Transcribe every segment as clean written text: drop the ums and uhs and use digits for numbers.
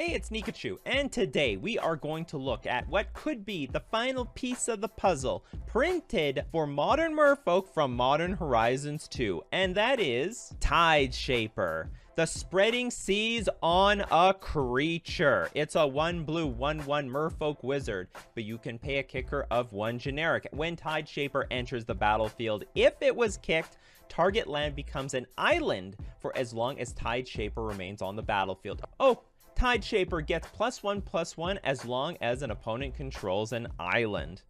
Hey, it's Nikachu, and today we are going to look at what could be the final piece of the puzzle printed for Modern Merfolk from Modern Horizons 2, and that is Tide Shaper. The Spreading Seas on a creature. It's a 1 blue 1/1 Merfolk wizard, but you can pay a kicker of 1 generic. When Tide Shaper enters the battlefield, if it was kicked, target land becomes an island for as long as Tide Shaper remains on the battlefield. Oh, Tide Shaper gets +1/+1 as long as an opponent controls an island.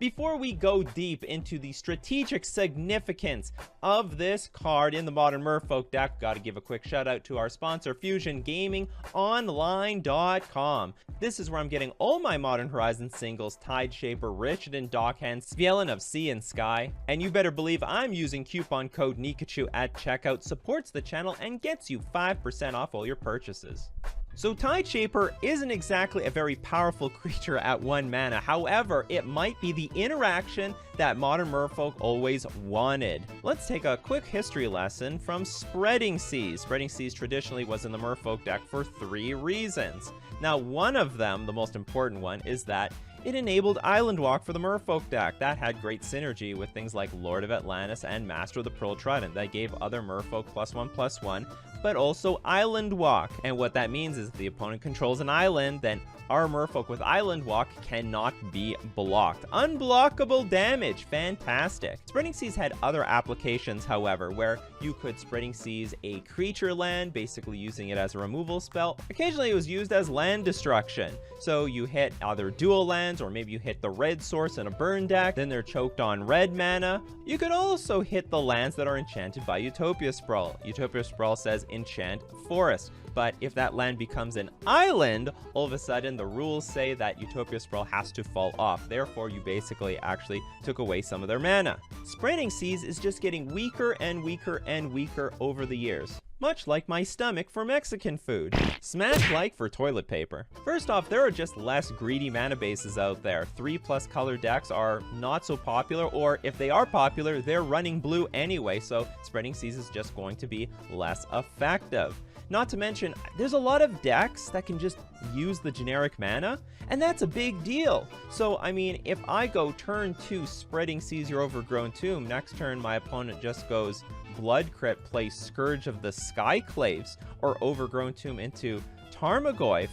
Before we go deep into the strategic significance of this card in the Modern Merfolk deck, gotta give a quick shout out to our sponsor, FusionGamingOnline.com. This is where I'm getting all my Modern Horizons singles: Tide Shaper, Richard and Dockhand, Svielen of Sea and Sky. And you better believe I'm using coupon code Nikachu at checkout, supports the channel and gets you 5% off all your purchases. So Tide Shaper isn't exactly a very powerful creature at 1 mana. However, it might be the interaction that Modern Merfolk always wanted. Let's take a quick history lesson from Spreading Seas. Spreading Seas traditionally was in the Merfolk deck for 3 reasons. Now, one of them, the most important one, is that it enabled Island Walk for the Merfolk deck. That had great synergy with things like Lord of Atlantis and Master of the Pearl Trident. That gave other Merfolk +1/+1, but also Island Walk. And what that means is if the opponent controls an island, then our Merfolk with Island Walk cannot be blocked. Unblockable damage, fantastic. Spreading Seas had other applications, however, where you could Spreading Seas a creature land, basically using it as a removal spell. Occasionally it was used as land destruction. So you hit either dual lands, or maybe you hit the red source in a burn deck, then they're choked on red mana. You could also hit the lands that are enchanted by Utopia Sprawl. Utopia Sprawl says enchant forest. But if that land becomes an island, all of a sudden the rules say that Utopia Sprawl has to fall off. Therefore, you basically actually took away some of their mana. Spreading Seas is just getting weaker and weaker and weaker over the years. Much like my stomach for Mexican food. Smash like for toilet paper. First off, there are just less greedy mana bases out there. 3+ color decks are not so popular, or if they are popular, they're running blue anyway, so Spreading Seas is just going to be less effective. Not to mention, there's a lot of decks that can just use the generic mana, and that's a big deal. So, I mean, if I go turn 2 Spreading Seas your Overgrown Tomb, next turn my opponent just goes Blood Crypt, play Scourge of the Skyclaves, or Overgrown Tomb into Tarmogoyf,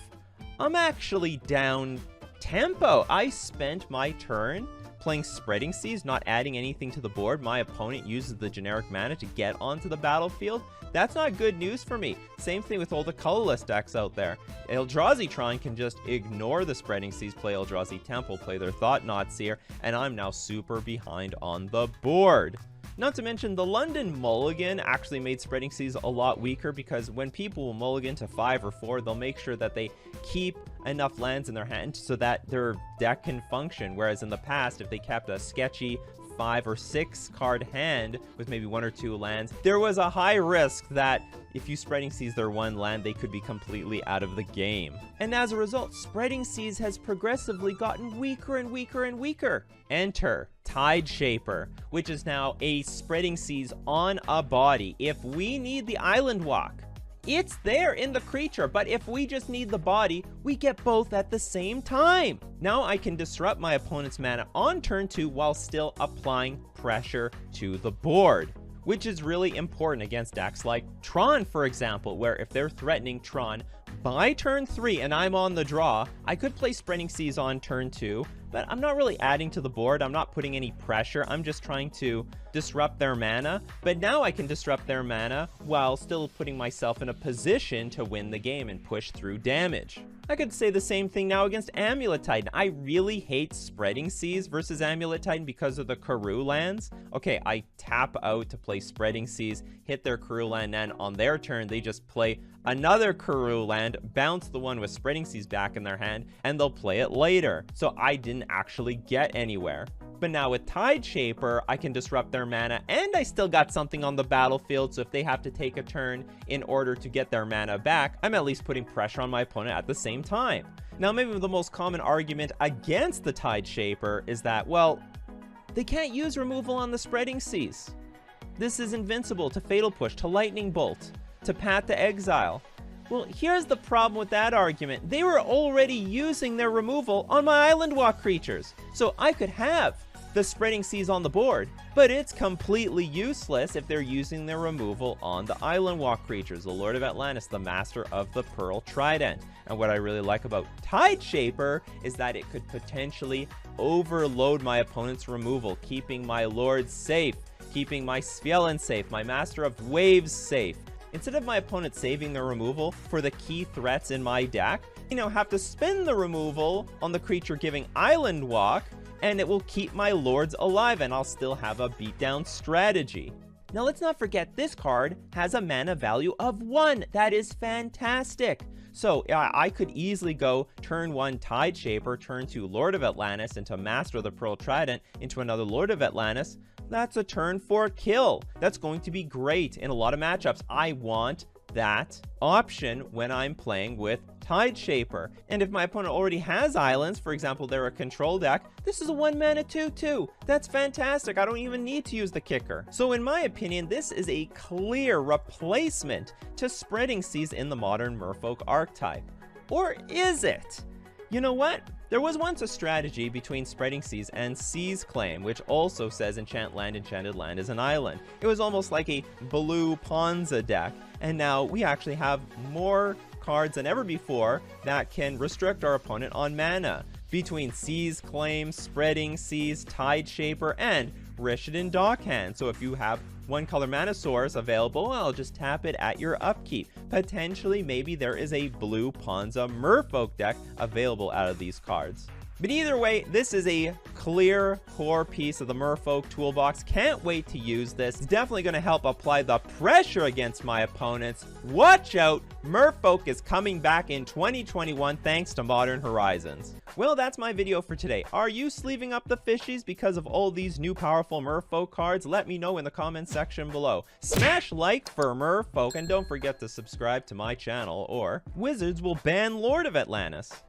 I'm actually down tempo. I spent my turn playing Spreading Seas, not adding anything to the board. My opponent uses the generic mana to get onto the battlefield. That's not good news for me. Same thing with all the colorless decks out there. Eldrazi Tron can just ignore the Spreading Seas, play Eldrazi Temple, play their Thought-Knot Seer, and I'm now super behind on the board. Not to mention, the London Mulligan actually made Spreading Seas a lot weaker, because when people will mulligan to 5 or 4, they'll make sure that they keep enough lands in their hand so that their deck can function. Whereas in the past, if they kept a sketchy 5 or 6 card hand with maybe 1 or 2 lands, there was a high risk that if you Spreading Seas their 1 land, they could be completely out of the game. And as a result, Spreading Seas has progressively gotten weaker and weaker and weaker. Enter Tide Shaper, which is now a Spreading Seas on a body. If we need the Island Walk, it's there in the creature, but if we just need the body, we get both at the same time. Now I can disrupt my opponent's mana on turn 2 while still applying pressure to the board, which is really important against decks like Tron, for example, where if they're threatening Tron by turn 3 and I'm on the draw, I could play Spreading Seas on turn 2, but I'm not really adding to the board. I'm not putting any pressure. I'm just trying to disrupt their mana. But now I can disrupt their mana while still putting myself in a position to win the game and push through damage. I could say the same thing now against Amulet Titan. I really hate Spreading Seas versus Amulet Titan because of the Karoo lands. Okay, I tap out to play Spreading Seas, hit their Karoo land, and on their turn, they just play another Karoo land, bounce the one with Spreading Seas back in their hand, and they'll play it later. So I didn't actually get anywhere. But now with Tide Shaper, I can disrupt their mana, and I still got something on the battlefield, so if they have to take a turn in order to get their mana back, I'm at least putting pressure on my opponent at the same time. Now, maybe the most common argument against the Tide Shaper is that, well, they can't use removal on the Spreading Seas. This is invincible to Fatal Push, to Lightning Bolt, to Path to Exile. Well, here's the problem with that argument. They were already using their removal on my Island Walk creatures, so I could have the Spreading Seas on the board, but it's completely useless if they're using their removal on the Island Walk creatures, the Lord of Atlantis, the Master of the Pearl Trident. And what I really like about Tide Shaper is that it could potentially overload my opponent's removal, keeping my Lords safe, keeping my Svelin safe, my Master of Waves safe. Instead of my opponent saving their removal for the key threats in my deck, I now have to spend the removal on the creature giving Island Walk, and it will keep my Lords alive, and I'll still have a beatdown strategy. Now let's not forget this card has a mana value of 1. That is fantastic. So I could easily go turn 1 Tide Shaper, turn 2 Lord of Atlantis into Master of the Pearl Trident, into another Lord of Atlantis. That's a turn 4 kill. That's going to be great in a lot of matchups. I want that option when I'm playing with Tide Shaper. And if my opponent already has islands, for example, they're a control deck, this is a 1 mana 2/2. That's fantastic. I don't even need to use the kicker. So in my opinion, this is a clear replacement to Spreading Seas in the modern Merfolk archetype. Or is it? You know what? There was once a strategy between Spreading Seas and Seas Claim, which also says Enchanted Land is an island. It was almost like a blue Ponza deck, and now we actually have more cards than ever before that can restrict our opponent on mana. Between Seas Claim, Spreading Seas, Tide Shaper, and Rishadan Dockhand. So if you have one color mana source available, well, just tap it at your upkeep. Potentially, maybe there is a blue Ponza Merfolk deck available out of these cards. But either way, this is a clear core piece of the Merfolk toolbox. Can't wait to use this. It's definitely going to help apply the pressure against my opponents. Watch out, Merfolk is coming back in 2021 thanks to Modern Horizons. Well, that's my video for today. Are you sleeving up the fishies because of all these new powerful Merfolk cards? Let me know in the comments section below. Smash like for Merfolk, and don't forget to subscribe to my channel, or Wizards will ban Lord of Atlantis.